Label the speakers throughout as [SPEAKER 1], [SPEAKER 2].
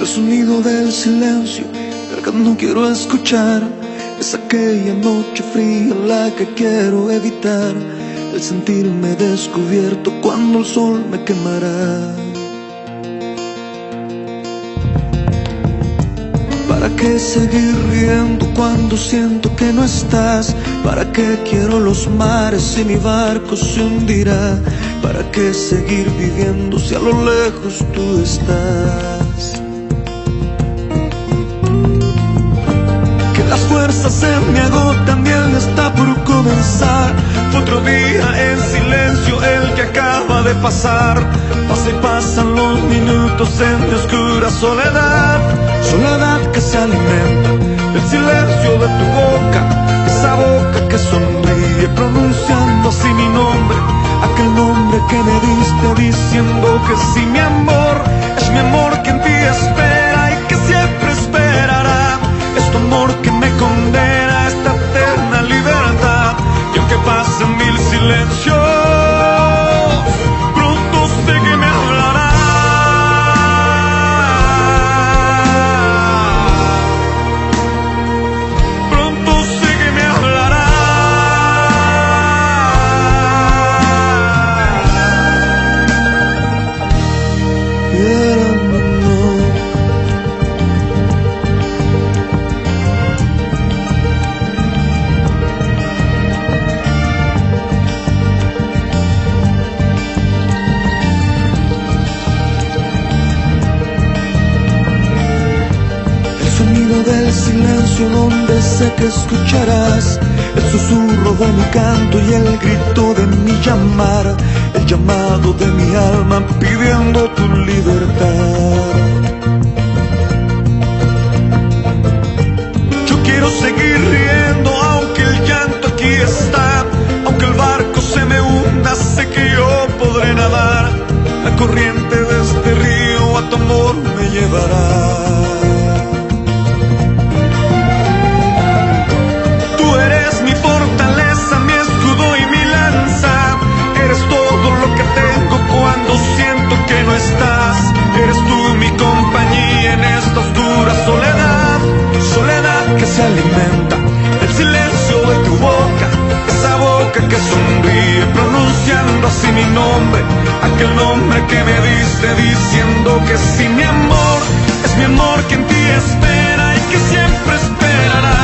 [SPEAKER 1] El sonido del silencio, el que no quiero escuchar. Es aquella noche fría la que quiero evitar. El sentirme descubierto cuando el sol me quemará. ¿Para qué seguir riendo cuando siento que no estás? ¿Para qué quiero los mares si mi barco se hundirá? ¿Para qué seguir viviendo si a lo lejos tú estás? Que las fuerzas se me agotan y el está por comenzar. Fue otro día en silencio el que acaba de pasar. Pasa y pasan los minutos en mi oscura soledad. Soledad que se alimenta del silencio de tu boca, esa boca que sonríe pronunciando así mi nombre, aquel nombre que me diste diciendo que sí, mi amor, es mi amor que en ti espera y que siempre esperará. Es tu amor que me condena a esta eterna libertad. Y aunque pasen mil silencios, pronto sé que me hablará. Del silencio donde sé que escucharás el susurro de mi canto y el grito de mi llamar, el llamado de mi alma pidiendo tu libertad. Yo quiero seguir riendo aunque el llanto aquí está, aunque el barco se me hunda, sé que yo podré nadar. La corriente de este río a tu amor me llevará. Eres tú mi compañía en esta oscura soledad. Soledad que se alimenta del silencio de tu boca, esa boca que sonríe pronunciando así mi nombre, aquel nombre que me diste diciendo que sí, mi amor, es mi amor que en ti espera y que siempre esperará.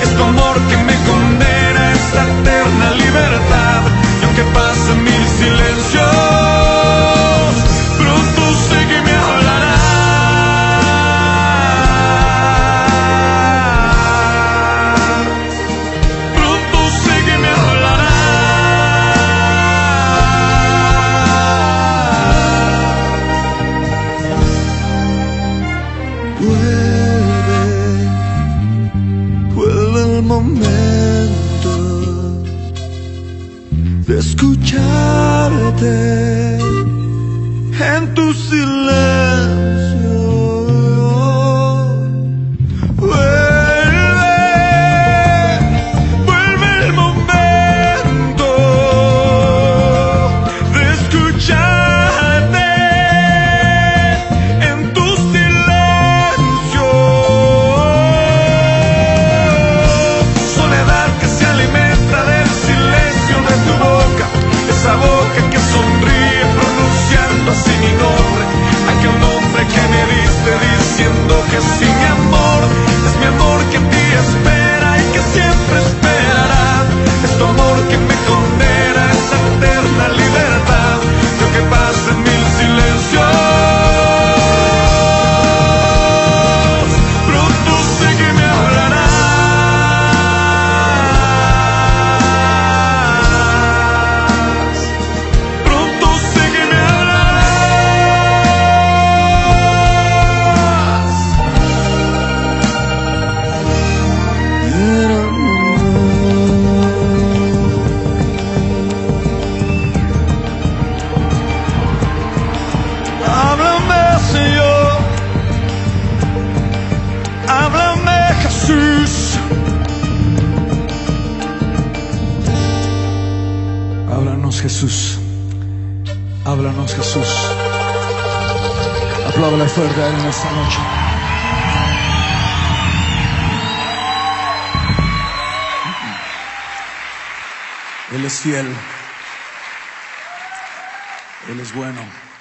[SPEAKER 1] Es tu amor que me condena a esta eterna libertad. Y aunque pasen mil silencios, de escucharte en tu silencio. Vuelve el momento de escucharte en tu silencio. Soledad que se alimenta del silencio de tu boca, esa boca que sonríe pronunciando así mi nombre, aquel nombre que me diste diciendo que sí, mi amor, es mi amor que en ti espera y que siempre esperará. Es tu amor que me condena a esa eterna libertad. Y aunque pasen mil silencios, pronto sé que me hablarás. Jesús, háblanos Jesús, háblanos Jesús, Apláudale fuerte a Él en esta noche. Él es fiel. Él es bueno.